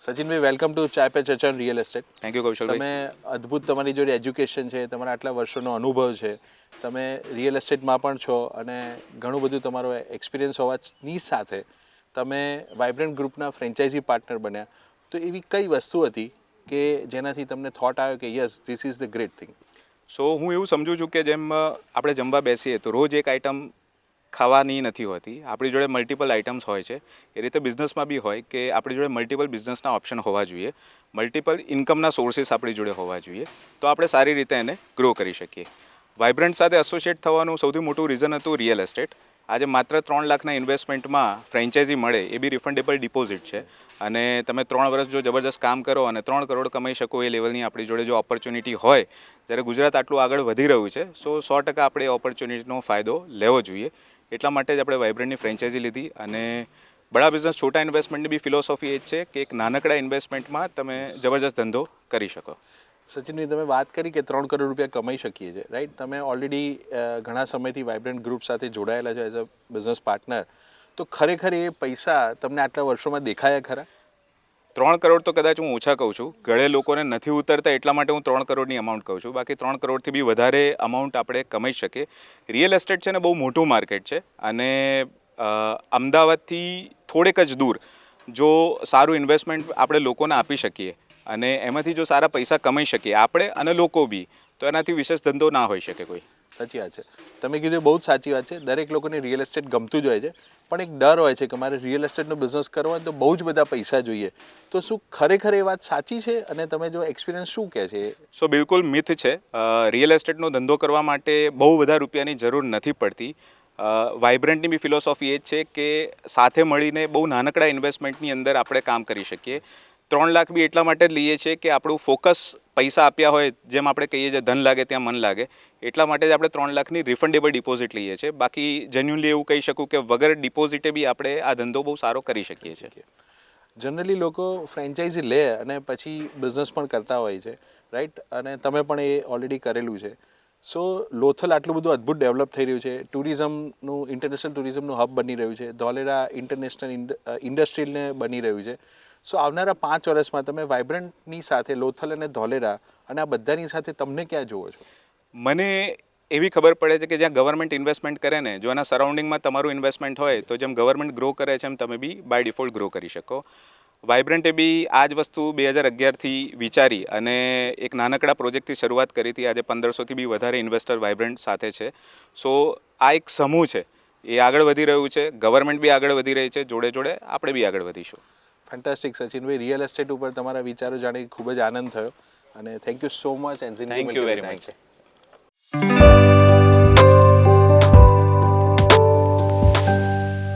સચિનભાઈ, welcome to Chai Pe Charcha on real estate. Thank you કૌશલભાઈ. તમે અદ્ભુત, તમારી જોડે એજ્યુકેશન છે, તમારા આટલા વર્ષોનો અનુભવ છે, તમે રિયલ એસ્ટેટમાં પણ છો અને ઘણું બધું તમારો એક્સપિરિયન્સ હોવાની સાથે તમે વાઇબ્રન્ટ ગ્રુપના ફ્રેન્ચાઇઝી પાર્ટનર બન્યા. તો એવી કઈ વસ્તુ હતી કે જેનાથી તમને થોટ આવ્યો કે yes, this is the great thing? So હું એવું સમજુ છું કે જેમ આપણે જમવા બેસીએ તો રોજ એક આઇટમ ખાવાની નથી હોતી, આપણી જોડે મલ્ટિપલ આઇટમ્સ હોય છે. એ રીતે બિઝનેસમાં બી હોય કે આપણી જોડે મલ્ટિપલ બિઝનેસના ઓપ્શન હોવા જોઈએ, મલ્ટિપલ ઇન્કમના સોર્સિસ આપણી જોડે હોવા જોઈએ, તો આપણે સારી રીતે એને ગ્રો કરી શકીએ. વાઇબ્રન્ટ સાથે એસોસિએટ થવાનું સૌથી મોટું રીઝન હતું રિયલ એસ્ટેટ. આજે માત્ર 3 લાખના ઇન્વેસ્ટમેન્ટમાં ફ્રેન્ચાઇઝી મળે એ બી રિફંડેબલ ડિપોઝિટ છે. અને તમે 3 વર્ષ જો જબરદસ્ત કામ કરો અને 3 કરોડ કમાઈ શકો એ લેવલની આપણી જોડે જો ઓપોર્ચ્યુનિટી હોય, જ્યારે ગુજરાત આટલું આગળ વધી રહ્યું છે, 100% આપણે એ ઓપોર્ચ્યુનિટીનો ફાયદો લેવો જોઈએ. એટલા માટે જ આપણે વાઇબ્રન્ટની ફ્રેન્ચાઇઝી લીધી. અને બડા બિઝનેસ છોટા ઇન્વેસ્ટમેન્ટની બી ફિલોસોફી એ જ છે કે એક નાનકડા ઇન્વેસ્ટમેન્ટમાં તમે જબરદસ્ત ધંધો કરી શકો. સચિનભાઈ, તમે વાત કરી કે 3 કરોડ રૂપિયા કમાઈ શકીએ છીએ, રાઈટ? તમે ઓલરેડી ઘણા સમયથી વાઇબ્રન્ટ ગ્રુપ સાથે જોડાયેલા છો એઝ અ બિઝનેસ પાર્ટનર. તો ખરેખર એ પૈસા તમને આટલા વર્ષોમાં દેખાયા ખરા? 3 કરોડ તો કદાચ હું ઓછા કહું છું, ઘણે લોકોને નથી ઉતરતા એટલા માટે હું 3 કરોડની અમાઉન્ટ કહું છું. બાકી 3 કરોડથી બી વધારે અમાઉન્ટ આપણે કમાઈ શકીએ. રિયલ એસ્ટેટ છે ને બહુ મોટું માર્કેટ છે અને અમદાવાદથી થોડેક જ દૂર જો સારું ઇન્વેસ્ટમેન્ટ આપણે લોકોને આપી શકીએ અને એમાંથી જો સારા પૈસા કમાઈ શકીએ આપણે અને લોકો બી, તો એનાથી વિશેષ ધંધો ના હોઈ શકે કોઈ. સાચી વાત છે. તમે કીધું એ બહુ જ સાચી વાત છે. દરેક લોકોને રિયલ એસ્ટેટ ગમતું જ હોય છે, પણ એક ડર હોય છે કે મારે રિયલ એસ્ટેટનો બિઝનેસ કરવો હોય તો બહુ જ બધા પૈસા જોઈએ. તો શું ખરેખર એ વાત સાચી છે? અને તમે જો એક્સપિરિયન્સ શું કહે છે? સો બિલકુલ મિથ છે. રિયલ એસ્ટેટનો ધંધો કરવા માટે બહુ બધા રૂપિયાની જરૂર નથી પડતી. વાઇબ્રન્ટની બી ફિલોસોફી એ જ છે કે સાથે મળીને બહુ નાનકડા ઇન્વેસ્ટમેન્ટની અંદર આપણે કામ કરી શકીએ. 3 લાખ બી એટલા માટે જ લઈએ છીએ કે આપણું ફોકસ પૈસા આપ્યા હોય, જેમ આપણે કહીએ છીએ ધન લાગે ત્યાં મન લાગે, એટલા માટે જ આપણે 3 લાખની રિફંડેબલ ડિપોઝિટ લઈએ છીએ. બાકી જેન્યુઅલી એવું કહી શકું કે વગર ડિપોઝિટે બી આપણે આ ધંધો બહુ સારો કરી શકીએ છીએ. જનરલી લોકો ફ્રેન્ચાઇઝી લે અને પછી બિઝનેસ પણ કરતા હોય છે, રાઈટ? અને તમે પણ એ ઓલરેડી કરેલું છે. સો લોથલ આટલું બધું અદ્ભુત ડેવલપ થઈ રહ્યું છે, ટુરિઝમનું, ઇન્ટરનેશનલ ટુરિઝમનું હબ બની રહ્યું છે, ધોલેરા ઇન્ટરનેશનલ ઇન્ડસ્ટ્રીયલને બની રહ્યું છે. સો આવનારા 5 વર્ષમાં તમે વાઇબ્રન્ટની સાથે લોથલ અને ધોલેરા અને આ બધાની સાથે તમને ક્યાં જુઓ છો? મને એવી ખબર પડે છે કે જ્યાં ગવર્મેન્ટ ઇન્વેસ્ટમેન્ટ કરે ને, જો એના સરાઉન્ડિંગમાં તમારું ઇન્વેસ્ટમેન્ટ હોય તો જેમ ગવર્મેન્ટ ગ્રો કરે છે એમ તમે બી બાય ડિફોલ્ટ ગ્રો કરી શકો. વાઇબ્રન્ટે બી આ જ વસ્તુ 2011થી વિચારી અને એક નાનકડા પ્રોજેક્ટથી શરૂઆત કરી હતી. આજે 1500થી બી વધારે ઇન્વેસ્ટર વાઇબ્રન્ટ સાથે છે. સો આ એક સમૂહ છે, એ આગળ વધી રહ્યું છે, ગવર્મેન્ટ બી આગળ વધી રહી છે, જોડે જોડે આપણે બી આગળ વધીશું. ફેન્ટાસ્ટિક સચિનભાઈ, રિયલ એસ્ટેટ ઉપર તમારા વિચારો જાણી ખૂબ જ આનંદ થયો અને thank you so much. Thank you very much.